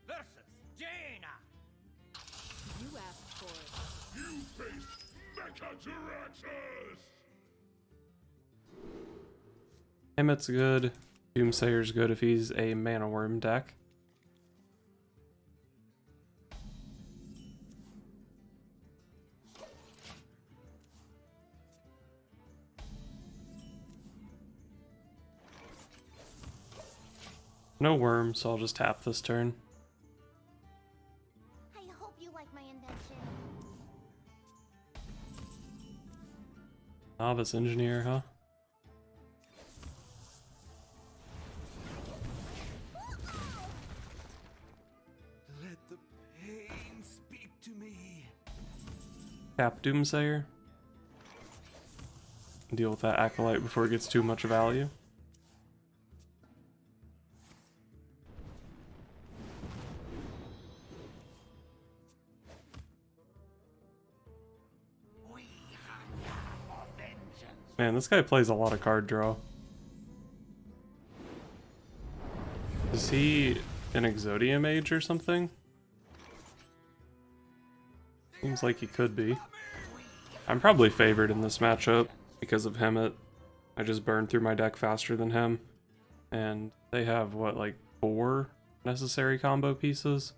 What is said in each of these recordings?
versus Jaina. You asked for it. You face Mechajaraxis! Emmett's good. Doomsayer's good if he's a Mana Worm deck. No worm, so I'll just tap this turn. I hope you like my invention. Novice Engineer, huh? Let the pain speak to me. Tap Doomsayer. Deal with that Acolyte before it gets too much value. Man, this guy plays a lot of card draw. Is he an Exodia Mage or something? Seems like he could be. I'm probably favored in this matchup because of Hemet. I just burned through my deck faster than him. And they have, what, like 4 necessary combo pieces?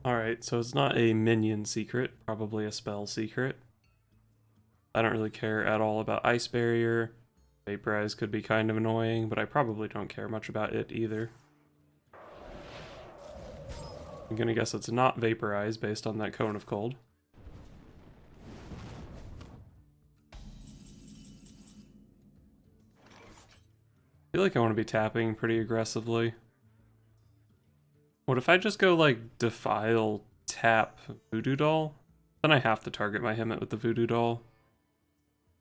Alright, so it's not a minion secret, probably a spell secret. I don't really care at all about Ice Barrier. Vaporize could be kind of annoying, but I probably don't care much about it either. I'm gonna guess it's not Vaporize based on that Cone of Cold. I feel like I want to be tapping pretty aggressively. What if I just go like Defile, tap, Voodoo Doll? Then I have to target my Hemet with the Voodoo Doll.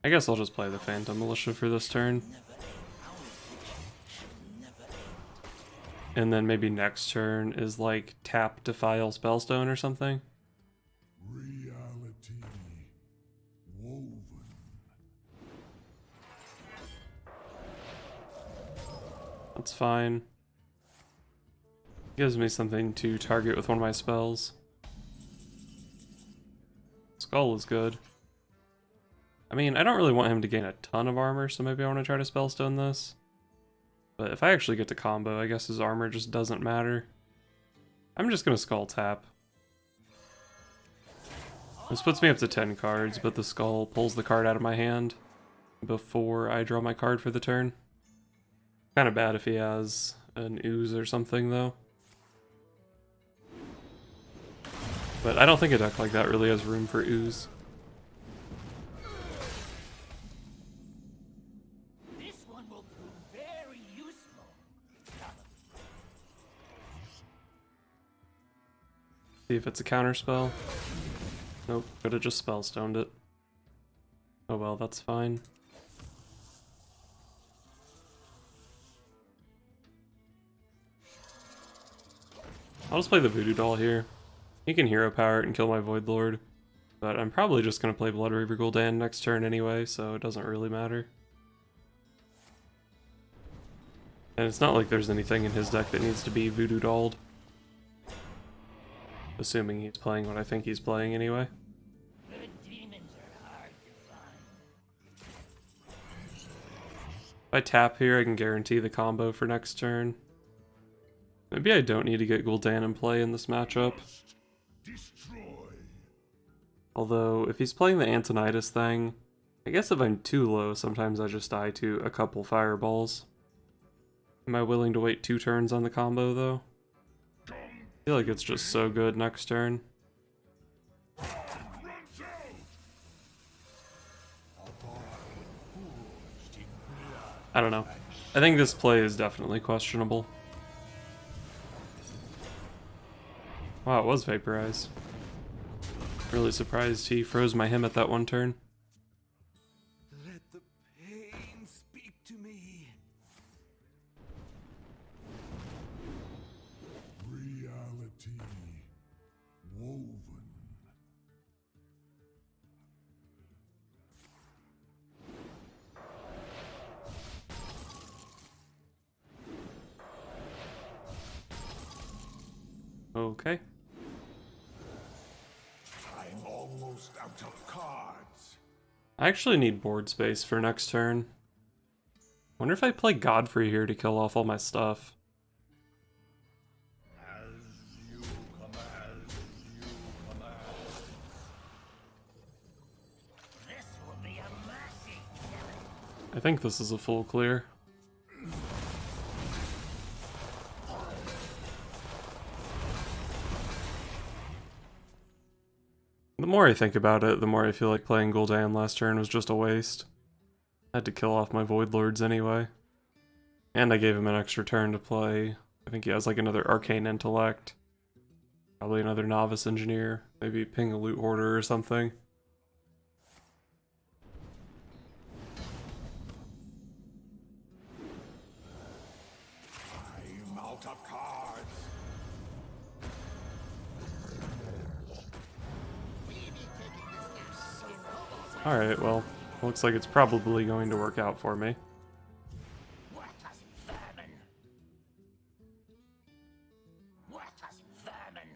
I guess I'll just play the Phantom Militia for this turn. And then maybe next turn is like tap, Defile, Spellstone or something. Reality woven. That's fine. Gives me something to target with one of my spells. Skull is good. I mean, I don't really want him to gain a ton of armor, so maybe I want to try to Spellstone this. But if I actually get to combo, I guess his armor just doesn't matter. I'm just gonna Skull tap. This puts me up to 10 cards, but the Skull pulls the card out of my hand before I draw my card for the turn. Kind of bad if he has an Ooze or something, though. But I don't think a deck like that really has room for Ooze. This one will prove very useful. See if it's a counter spell. Nope, could have just Spellstoned it. Oh well, that's fine. I'll just play the Voodoo Doll here. He can Hero Power it and kill my Void Lord, but I'm probably just going to play Blood Reaver Gul'dan next turn anyway, so it doesn't really matter. And it's not like there's anything in his deck that needs to be Voodoo Dolled. Assuming he's playing what I think he's playing anyway. Good demons are hard to find. If I tap here, I can guarantee the combo for next turn. Maybe I don't need to get Gul'dan in play in this matchup. Destroy. Although, if he's playing the Antonidas thing, I guess if I'm too low, sometimes I just die to a couple fireballs. Am I willing to wait 2 turns on the combo, though? I feel like it's just so good next turn. I don't know. I think this play is definitely questionable. Wow, it was Vaporize. Really surprised he froze my him at that one turn. Let the pain speak to me. Reality woven. Okay. I'm almost out of cards. I actually need board space for next turn. Wonder if I play Godfrey here to kill off all my stuff. As you command, you command. This will be a mercy killing. I think this is a full clear. The more I think about it, the more I feel like playing Gul'dan last turn was just a waste. I had to kill off my Void Lords anyway. And I gave him an extra turn to play. I think he has like another Arcane Intellect. Probably another Novice Engineer. Maybe ping a Loot Hoarder or something. I'm out of cards. Alright, well, looks like it's probably going to work out for me. Worthless vermin. Worthless vermin.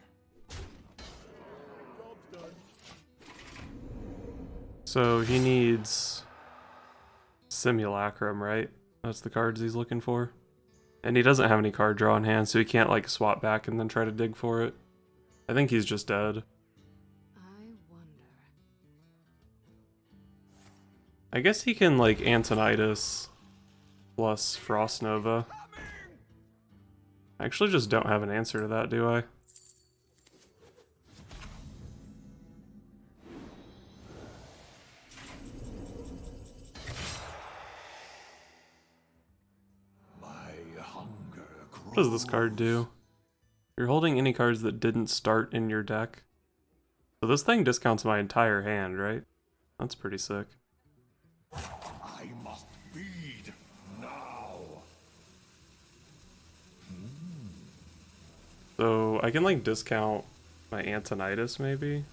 So he needs Simulacrum, right? That's the cards he's looking for. And he doesn't have any card draw in hand, so he can't like swap back and then try to dig for it. I think he's just dead. I wonder. I guess he can like Antonidas plus Frost Nova. I actually just don't have an answer to that, do I? My hunger grows. What does this card do? You're holding any cards that didn't start in your deck. So this thing discounts my entire hand, right? That's pretty sick. I must feed now. So I can like discount my Antonidas maybe?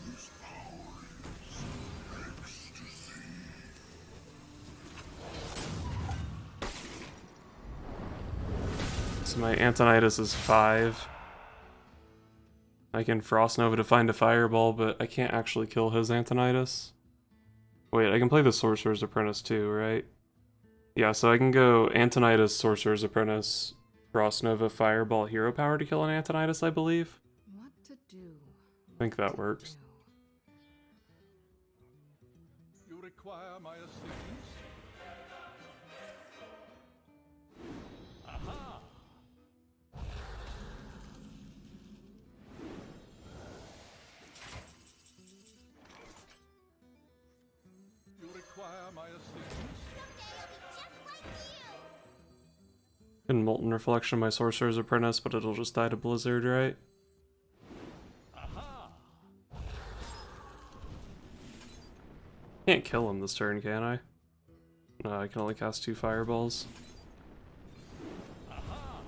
This power is ecstasy. So my Antonidas is 5. I can Frost Nova to find a Fireball, but I can't actually kill his Antonidas. Wait, I can play the Sorcerer's Apprentice too, right? Yeah, so I can go Antonidas, Sorcerer's Apprentice, Frost Nova, Fireball, Hero Power to kill an Antonidas, I believe. What to do? I think that works. You require my assistance? Aha! You require my assistance? And Molten Reflection my Sorcerer's Apprentice, but it'll just die to Blizzard, right? Aha! Can't kill him this turn, can I? No, I can only cast 2 Fireballs. Aha!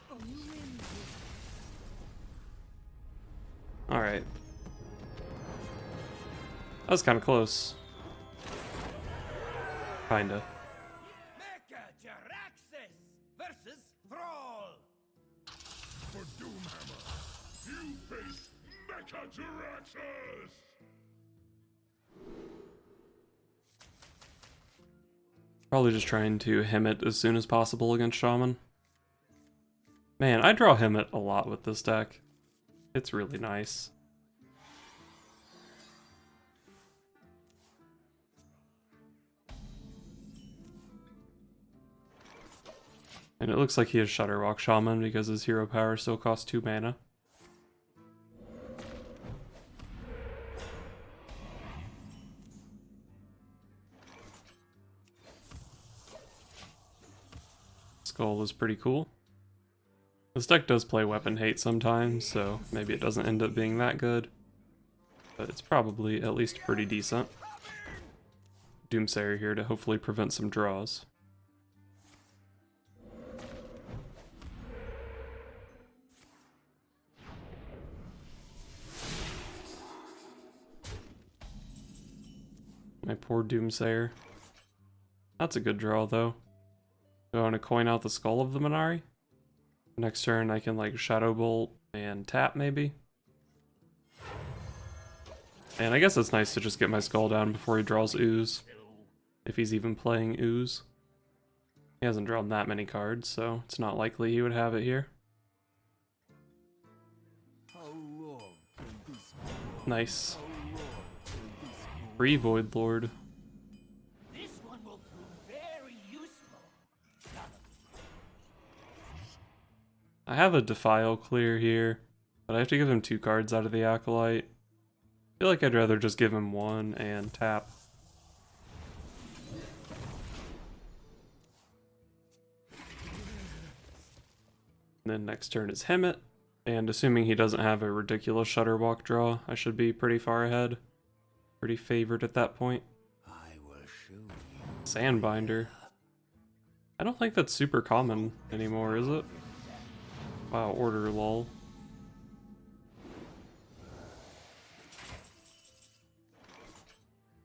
You win. Alright. That was kind of close. Kinda. Mecha versus Thrall. For Doomhammer, you face Mechajaraxxus! Probably just trying to hem it as soon as possible against Shaman. Man, I draw hem it a lot with this deck. It's really nice. And it looks like he has Shudderwock Shaman because his hero power still costs 2 mana. Skull is pretty cool. This deck does play Weapon Hate sometimes, so maybe it doesn't end up being that good. But it's probably at least pretty decent. Doomsayer here to hopefully prevent some draws. My poor Doomsayer. That's a good draw though. Do I want to coin out the skull of the Minari? Next turn I can like Shadow Bolt and tap maybe. And I guess it's nice to just get my skull down before he draws Ooze. If he's even playing Ooze. He hasn't drawn that many cards, so it's not likely he would have it here. Nice. Free Void Lord. This one will prove very useful. I have a Defile clear here, but I have to give him 2 cards out of the Acolyte. I feel like I'd rather just give him 1 and tap. And then next turn is Hemet, and assuming he doesn't have a ridiculous Shudderwock draw, I should be pretty far ahead. Pretty favored at that point. Sandbinder. I don't think that's super common anymore, is it? Wow, order lol.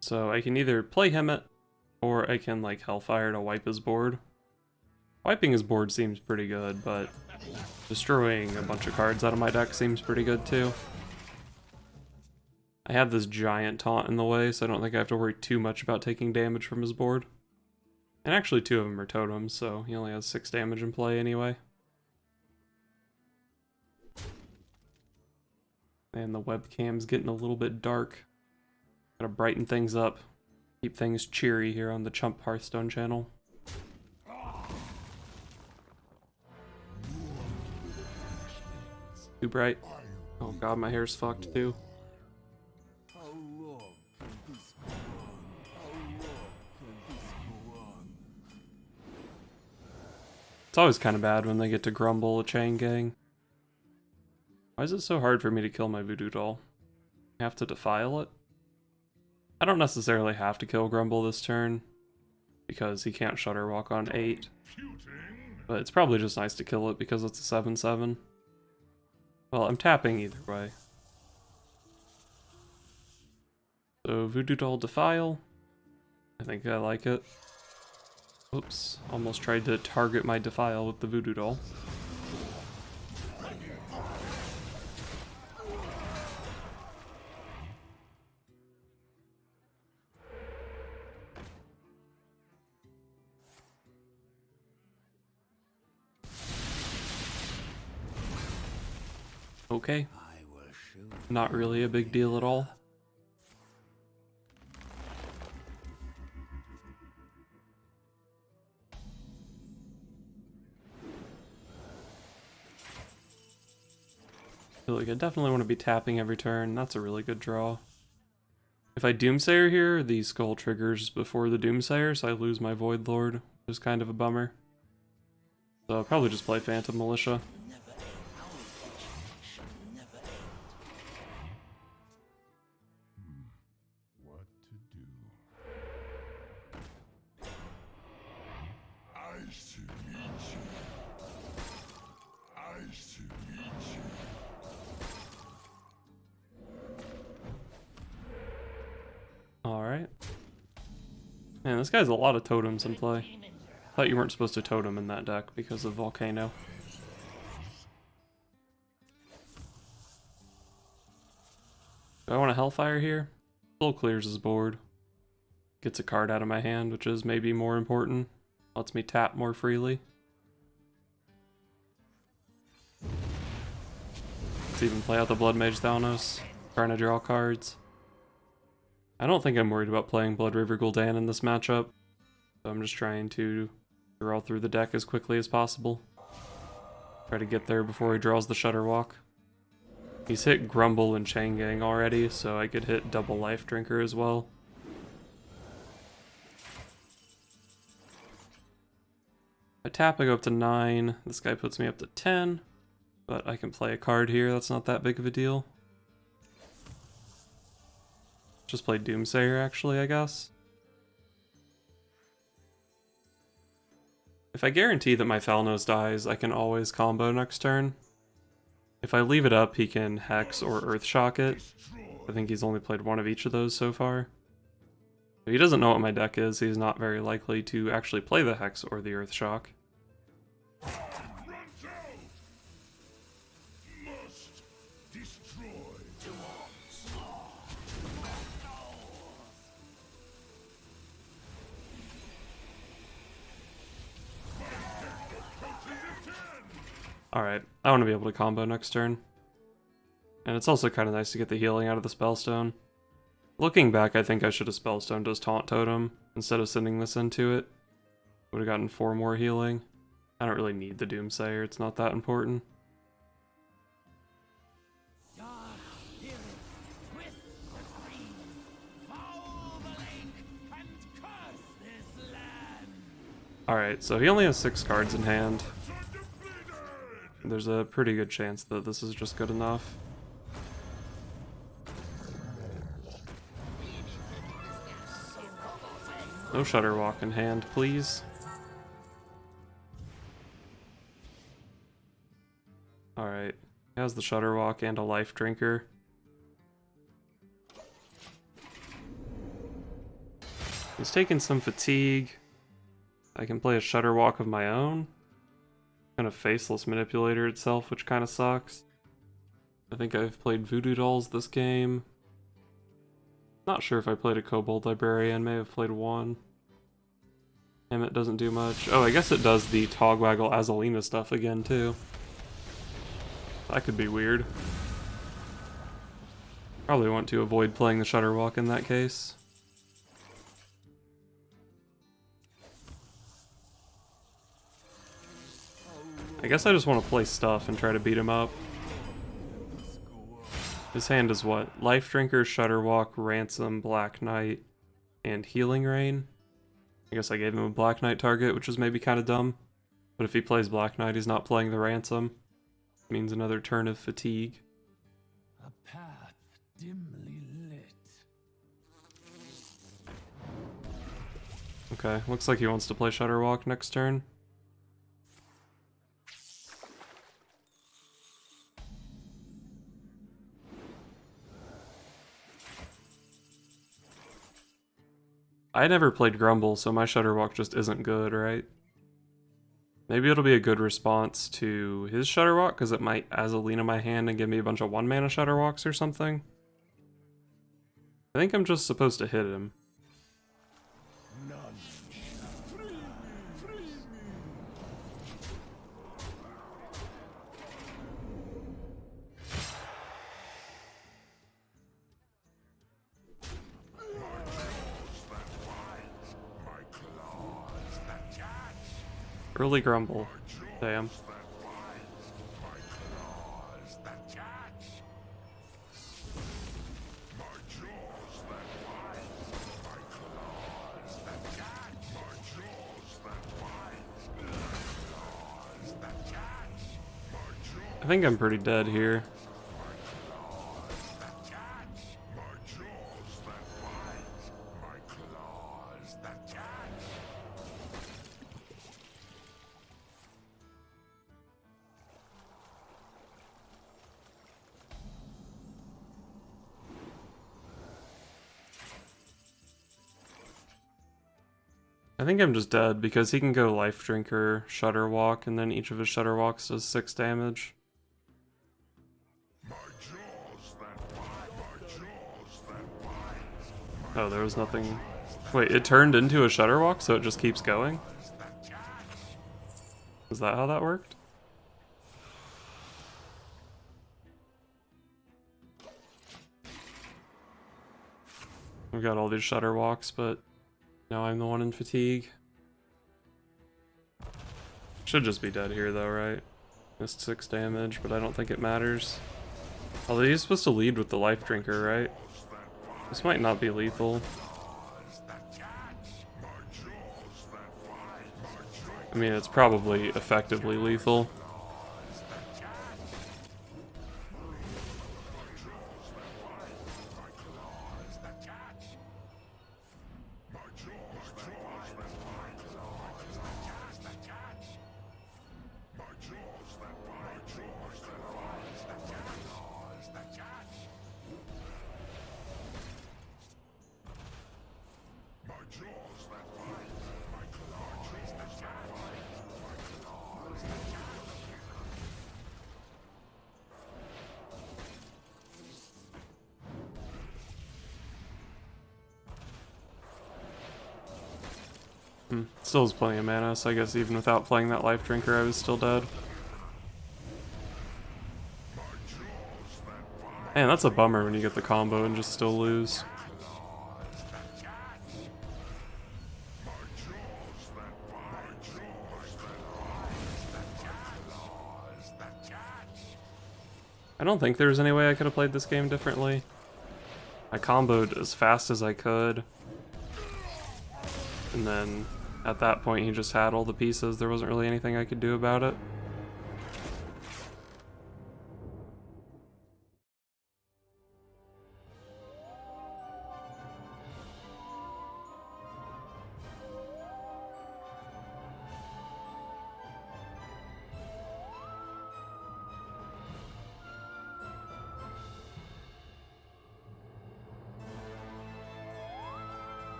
So I can either play Hemet, or I can like Hellfire to wipe his board. Wiping his board seems pretty good, but destroying a bunch of cards out of my deck seems pretty good too. I have this giant taunt in the way, so I don't think I have to worry too much about taking damage from his board. And actually 2 of them are totems, so he only has 6 damage in play anyway. And the webcam's getting a little bit dark. Gotta brighten things up. Keep things cheery here on the Chump Hearthstone channel. Too bright. Oh god, my hair's fucked too. It's always kind of bad when they get to grumble a chain gang. Why is it so hard for me to kill my voodoo doll? I have to defile it? I don't necessarily have to kill Grumble this turn, because he can't Shudderwock on 8. But it's probably just nice to kill it because it's a 7/7. Well, I'm tapping either way. So voodoo doll defile. I think I like it. Oops, almost tried to target my defile with the voodoo doll. Okay. Not really a big deal at all. I feel like I definitely want to be tapping every turn. That's a really good draw. If I Doomsayer here, the skull triggers before the Doomsayer, so I lose my Void Lord, which is kind of a bummer. So I'll probably just play Phantom Militia. Alright. Man, this guy's a lot of totems in play. Thought you weren't supposed to totem in that deck because of Volcano. Do I want a Hellfire here? Still clears his board. Gets a card out of my hand, which is maybe more important. Lets me tap more freely. Let's even play out the Blood Mage Thanos. Trying to draw cards. I don't think I'm worried about playing Blood River Gul'dan in this matchup. So I'm just trying to draw through the deck as quickly as possible. Try to get there before he draws the Shudderwock. He's hit Grumble and Chain Gang already, so I could hit double Life Drinker as well. If I tap, I go up to 9. This guy puts me up to 10. But I can play a card here, that's not that big of a deal. Just play Doomsayer actually, I guess. If I guarantee that my Thalnos dies, I can always combo next turn. If I leave it up, he can Hex or Earthshock it. I think he's only played one of each of those so far. If he doesn't know what my deck is, he's not very likely to actually play the Hex or the Earthshock. Alright, I want to be able to combo next turn. And it's also kind of nice to get the healing out of the Spellstone. Looking back, I think I should have Spellstoned his Taunt Totem instead of sending this into it. Would have gotten 4 more healing. I don't really need the Doomsayer, it's not that important. Alright, so he only has 6 cards in hand. There's a pretty good chance that this is just good enough. No Shudderwock in hand, please. Alright, he has the Shudderwock and a Life Drinker. He's taking some fatigue. I can play a Shudderwock of my own. Kind of Faceless Manipulator itself, which kind of sucks. I think I've played Voodoo Dolls this game. Not sure if I played a Kobold Librarian, may have played one. It doesn't do much. Oh, I guess it does the Togwaggle Azalina stuff again, too. That could be weird. Probably want to avoid playing the Shudderwock in that case. I guess I just want to play stuff and try to beat him up. His hand is what? Life Drinker, Shudderwock, Ransom, Black Knight, and Healing Rain. I guess I gave him a Black Knight target, which was maybe kind of dumb. But if he plays Black Knight, he's not playing the Ransom. It means another turn of fatigue. A path dimly lit. Okay, looks like he wants to play Shudderwock next turn. I never played Grumble, so my Shudderwock just isn't good, right? Maybe it'll be a good response to his Shudderwock, because it might Azalina my hand and give me a bunch of 1-mana Shudderwocks or something. I think I'm just supposed to hit him. Early Grumble. Damn. I think I'm pretty dead here. I think I'm just dead because he can go Life Drinker, Shudderwock, and then each of his Shudderwocks does 6 damage. Oh, there was nothing. Wait, it turned into a Shudderwock, so it just keeps going? Is that how that worked? We've got all these Shudderwocks, but now I'm the one in fatigue. Should just be dead here though, right? Missed 6 damage, but I don't think it matters. Although he's supposed to lead with the Life Drinker, right? This might not be lethal. I mean, it's probably effectively lethal. Still has plenty of mana, so I guess even without playing that life drinker, I was still dead. Man, that's a bummer when you get the combo and just still lose. I don't think there was any way I could have played this game differently. I comboed as fast as I could. And then at that point he just had all the pieces. There wasn't really anything I could do about it.